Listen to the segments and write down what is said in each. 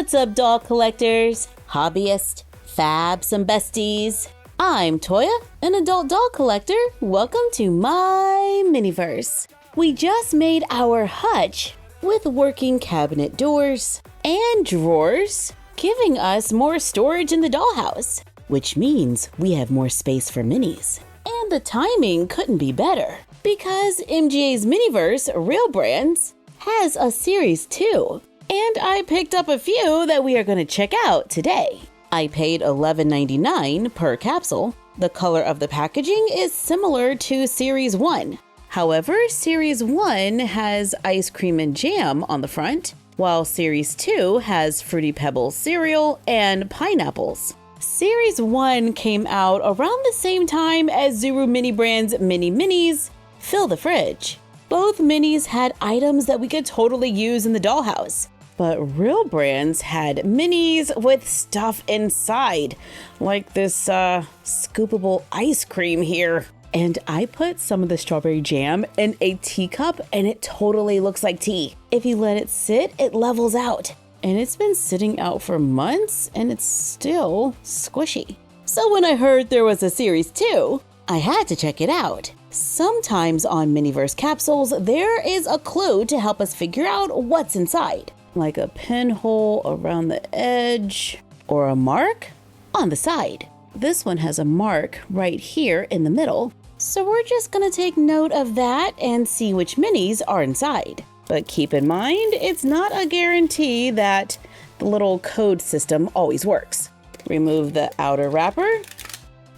What's up, doll collectors, hobbyists, fabs, and besties? I'm Toya, an adult doll collector. Welcome to my Miniverse. We just made our hutch with working cabinet doors and drawers, giving us more storage in the dollhouse, which means we have more space for minis. And the timing couldn't be better because MGA's Miniverse Real Brands has a series too. And I picked up a few that we are going to check out today. I paid $11.99 per capsule. The color of the packaging is similar to Series 1. However, Series 1 has ice cream and jam on the front, while Series 2 has Fruity Pebbles cereal and pineapples. Series 1 came out around the same time as Zuru Mini Brand's Mini Minis Fill the Fridge. Both minis had items that we could totally use in the dollhouse. But Real Brands had minis with stuff inside, like this scoopable ice cream here. And I put some of the strawberry jam in a teacup and it totally looks like tea. If you let it sit, it levels out. And it's been sitting out for months and it's still squishy. So when I heard there was a Series 2, I had to check it out. Sometimes on Miniverse capsules, there is a clue to help us figure out what's inside, like a pinhole around the edge or a mark on the side. This one has a mark right here in the middle, so we're just gonna take note of that and see which minis are inside. But keep in mind, it's not a guarantee that the little code system always works. Remove the outer wrapper,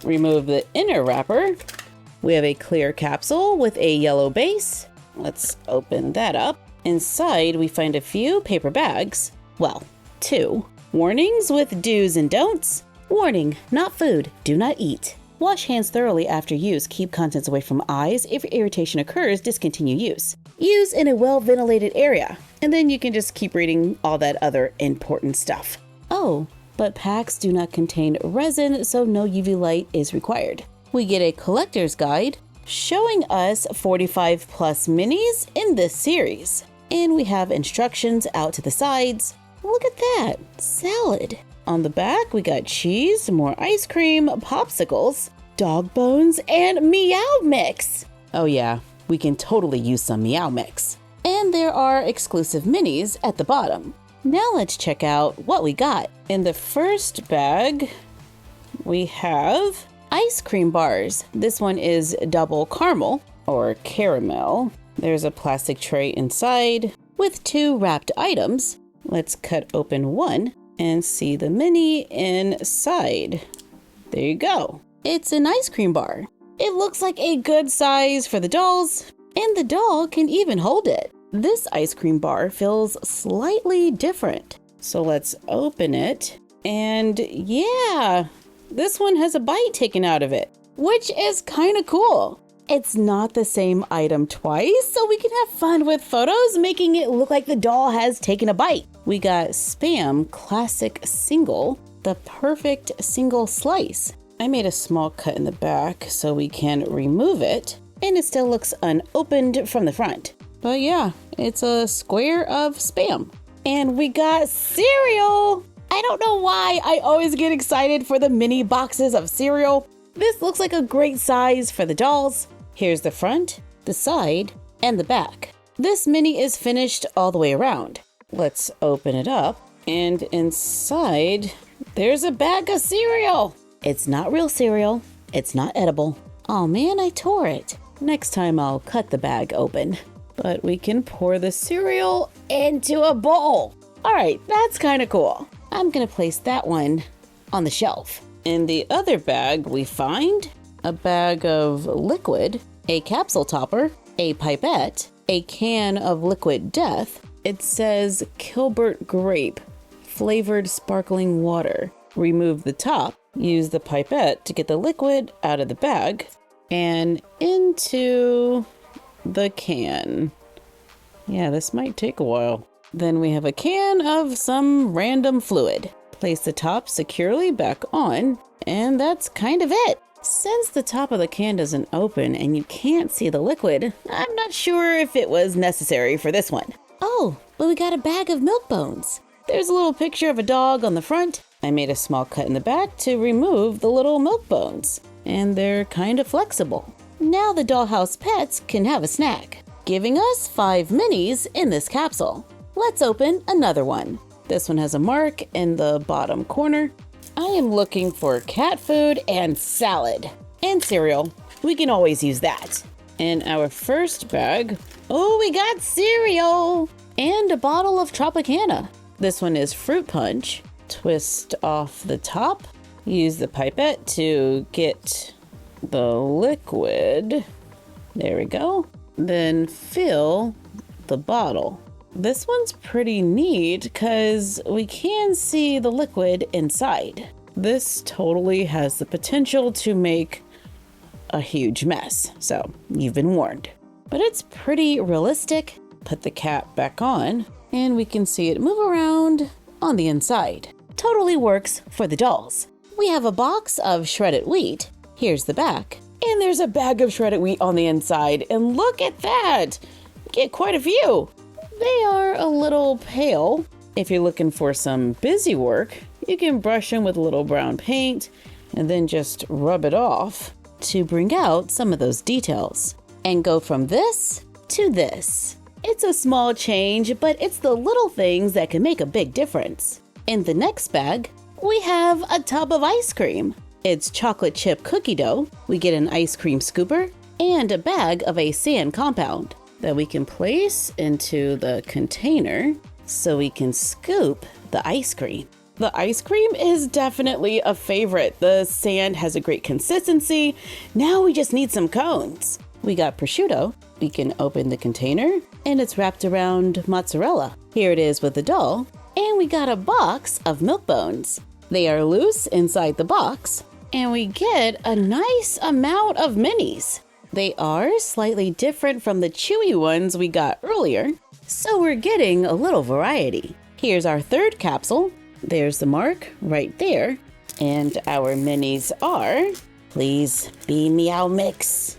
remove the inner wrapper. We have a clear capsule with a yellow base. Let's open that up. Inside, we find a few paper bags. Well, 2. Warnings with do's and don'ts. Warning, not food, do not eat. Wash hands thoroughly after use. Keep contents away from eyes. If irritation occurs, discontinue use. Use in a well-ventilated area. And then you can just keep reading all that other important stuff. Oh, but packs do not contain resin, so no UV light is required. We get a collector's guide showing us 45 plus minis in this series. And we have instructions out to the sides. Look at that, salad. On the back, we got cheese, more ice cream, popsicles, dog bones, and Meow mix. Oh yeah, we can totally use some Meow mix. And there are exclusive minis at the bottom. Now let's check out what we got. In the first bag, we have ice cream bars. This one is double caramel or caramel. There's a plastic tray inside with 2 wrapped items. Let's cut open one and see the mini inside. There you go. It's an ice cream bar. It looks like a good size for the dolls, and the doll can even hold it. This ice cream bar feels slightly different. So let's open it. And yeah, this one has a bite taken out of it, which is kind of cool. It's not the same item twice, so we can have fun with photos, making it look like the doll has taken a bite. We got Spam Classic Single, the perfect single slice. I made a small cut in the back so we can remove it, and it still looks unopened from the front. But yeah, it's a square of Spam. And we got cereal! I don't know why I always get excited for the mini boxes of cereal. This looks like a great size for the dolls. Here's the front, the side, and the back. This mini is finished all the way around. Let's open it up, and inside, there's a bag of cereal. It's not real cereal. It's not edible. Oh man, I tore it. Next time I'll cut the bag open. But we can pour the cereal into a bowl. All right, that's kind of cool. I'm gonna place that one on the shelf. In the other bag, we find a bag of liquid, a capsule topper, a pipette, a can of liquid death. It says Kilbert Grape, flavored sparkling water. Remove the top, use the pipette to get the liquid out of the bag and into the can. Yeah, this might take a while. Then we have a can of some random fluid. Place the top securely back on, and that's kind of it. Since the top of the can doesn't open and you can't see the liquid, I'm not sure if it was necessary for this one. Oh, but we got a bag of milk bones. There's a little picture of a dog on the front. I made a small cut in the back to remove the little milk bones, and they're kind of flexible. Now the dollhouse pets can have a snack, giving us 5 minis in this capsule. Let's open another one. This one has a mark in the bottom corner. I am looking for cat food and salad and cereal. We can always use that. In our first bag, oh, we got cereal and a bottle of Tropicana. This one is fruit punch. Twist off the top. Use the pipette to get the liquid. There we go. Then fill the bottle. This one's pretty neat because we can see the liquid inside. This totally has the potential to make a huge mess, so you've been warned. But it's pretty realistic. Put the cap back on and we can see it move around on the inside. Totally works for the dolls. We have a box of shredded wheat. Here's the back. And there's a bag of shredded wheat on the inside. And look at that! Get quite a few. They are a little pale. If you're looking for some busy work, you can brush them with a little brown paint and then just rub it off to bring out some of those details. And go from this to this. It's a small change, but it's the little things that can make a big difference. In the next bag, we have a tub of ice cream. It's chocolate chip cookie dough. We get an ice cream scooper and a bag of a sand compound that we can place into the container so we can scoop the ice cream. The ice cream is definitely a favorite. The sand has a great consistency. Now we just need some cones. We got prosciutto. We can open the container and it's wrapped around mozzarella. Here it is with the doll. And we got a box of milk bones. They are loose inside the box. And we get a nice amount of minis. They are slightly different from the chewy ones we got earlier, so we're getting a little variety. Here's our third capsule. There's the mark right there. And our minis are, please be Meow Mix.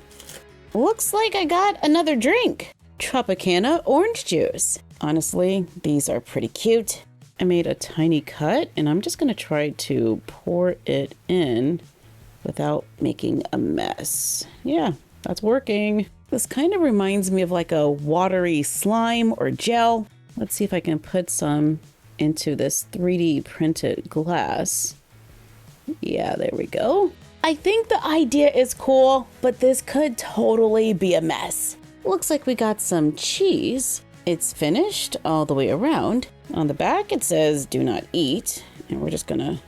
Looks like I got another drink. Tropicana orange juice. Honestly, these are pretty cute. I made a tiny cut and I'm just gonna try to pour it in without making a mess. Yeah, that's working. This kind of reminds me of like a watery slime or gel. Let's see if I can put some into this 3D printed glass. Yeah, there we go. I think the idea is cool, but this could totally be a mess. Looks like we got some cheese. It's finished all the way around. On the back, it says do not eat. And we're just gonna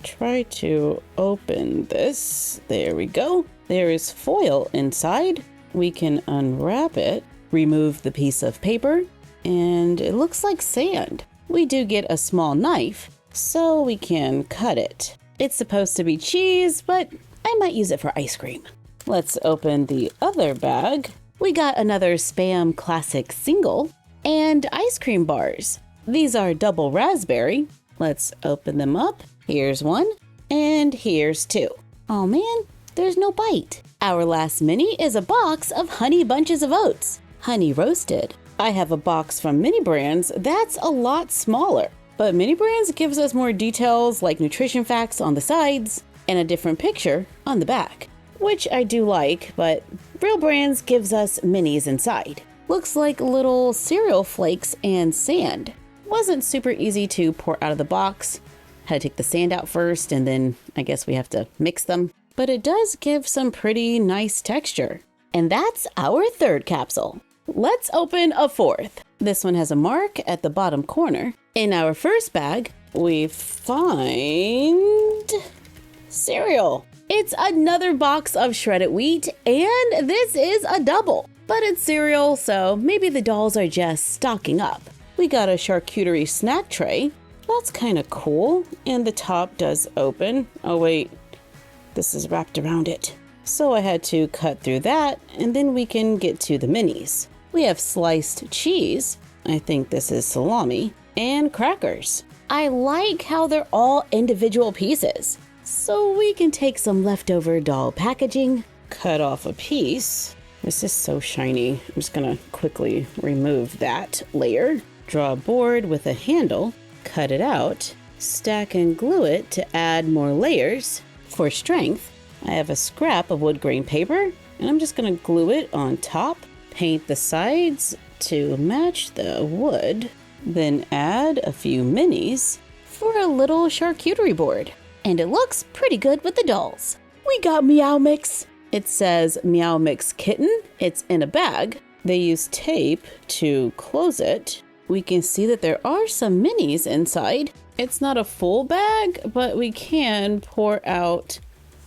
try to open this. There we go. There is foil inside. We can unwrap it, remove the piece of paper, and it looks like sand. We do get a small knife, so we can cut it. It's supposed to be cheese, but I might use it for ice cream. Let's open the other bag. We got another Spam Classic single and ice cream bars. These are double raspberry. Let's open them up. Here's one, and here's two. Oh man, there's no bite. Our last mini is a box of honey bunches of oats, honey roasted. I have a box from Mini Brands that's a lot smaller, but Mini Brands gives us more details like nutrition facts on the sides and a different picture on the back, which I do like, but Real Brands gives us minis inside. Looks like little cereal flakes and sand. Wasn't super easy to pour out of the box. Had to take the sand out first, and then I guess we have to mix them. But it does give some pretty nice texture. And that's our third capsule. Let's open a fourth. This one has a mark at the bottom corner. In our first bag, we find cereal. It's another box of shredded wheat, and this is a double. But it's cereal, so maybe the dolls are just stocking up. We got a charcuterie snack tray. That's kind of cool. And the top does open. Oh wait, this is wrapped around it. So I had to cut through that, and then we can get to the minis. We have sliced cheese. I think this is salami, and crackers. I like how they're all individual pieces. So we can take some leftover doll packaging, cut off a piece. This is so shiny. I'm just gonna quickly remove that layer. Draw a board with a handle cut it out, stack and glue it to add more layers. For strength, I have a scrap of wood grain paper, and I'm just going to glue it on top, paint the sides to match the wood, then add a few minis for a little charcuterie board. And it looks pretty good with the dolls. We got Meow Mix. It says Meow Mix Kitten. It's in a bag. They use tape to close it. We can see that there are some minis inside. It's not a full bag, but we can pour out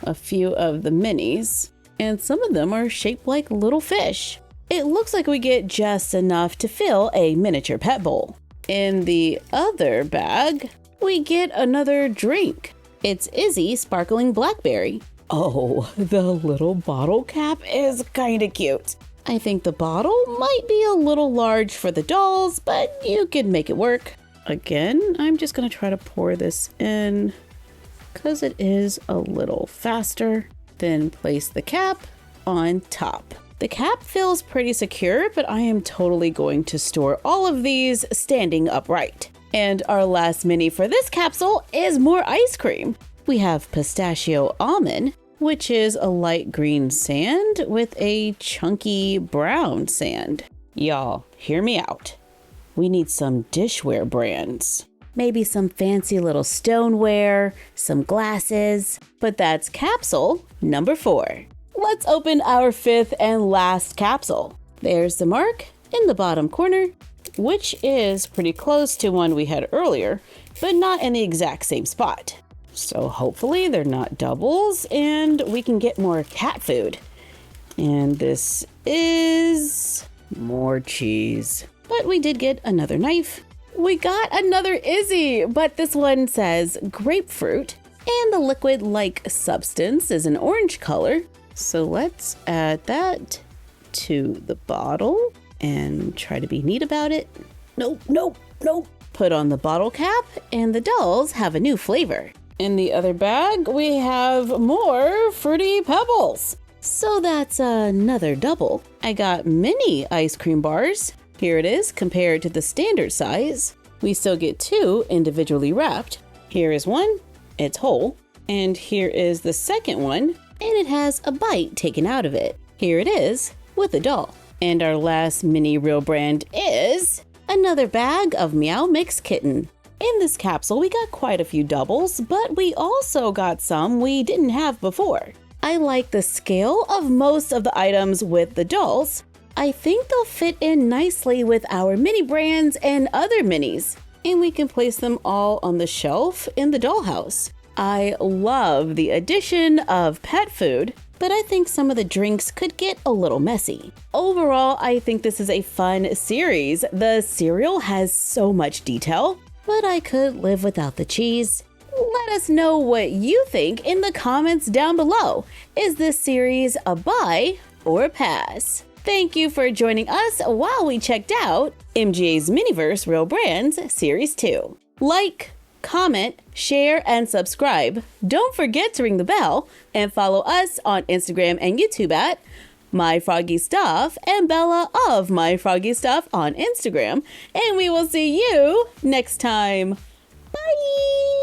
a few of the minis. And some of them are shaped like little fish. It looks like we get just enough to fill a miniature pet bowl. In the other bag, we get another drink. It's Izzy Sparkling Blackberry. Oh, the little bottle cap is kinda cute. I think the bottle might be a little large for the dolls, but you can make it work. Again, I'm just gonna try to pour this in because it is a little faster. Then place the cap on top. The cap feels pretty secure, but I am totally going to store all of these standing upright. And our last mini for this capsule is more ice cream. We have pistachio almond, which is a light green sand with a chunky brown sand. Y'all, hear me out. We need some dishware brands. Maybe some fancy little stoneware, some glasses. But that's capsule number 4. Let's open our 5th and last capsule. There's the mark in the bottom corner, which is pretty close to one we had earlier, but not in the exact same spot. So hopefully they're not doubles and we can get more cat food. And this is more cheese. But we did get another knife. We got another Izzy, but this one says grapefruit and the liquid-like substance is an orange color. So let's add that to the bottle and try to be neat about it. Nope. Put on the bottle cap and the dolls have a new flavor. In the other bag, we have more Fruity Pebbles. So that's another double. I got mini ice cream bars. Here it is compared to the standard size. We still get 2 individually wrapped. Here is one, it's whole. And here is the second one, and it has a bite taken out of it. Here it is with a doll. And our last mini real brand is another bag of Meow Mix Kitten. In this capsule, we got quite a few doubles, but we also got some we didn't have before. I like the scale of most of the items with the dolls. I think they'll fit in nicely with our mini brands and other minis, and we can place them all on the shelf in the dollhouse. I love the addition of pet food, but I think some of the drinks could get a little messy. Overall, I think this is a fun series. The cereal has so much detail, but I could live without the cheese. Let us know what you think in the comments down below. Is this series a buy or a pass? Thank you for joining us while we checked out MGA's Miniverse Real Brands Series 2. Like, comment, share, and subscribe. Don't forget to ring the bell and follow us on Instagram and YouTube at MyFroggyStuff and Bella of MyFroggyStuff on Instagram. And we will see you next time. Bye!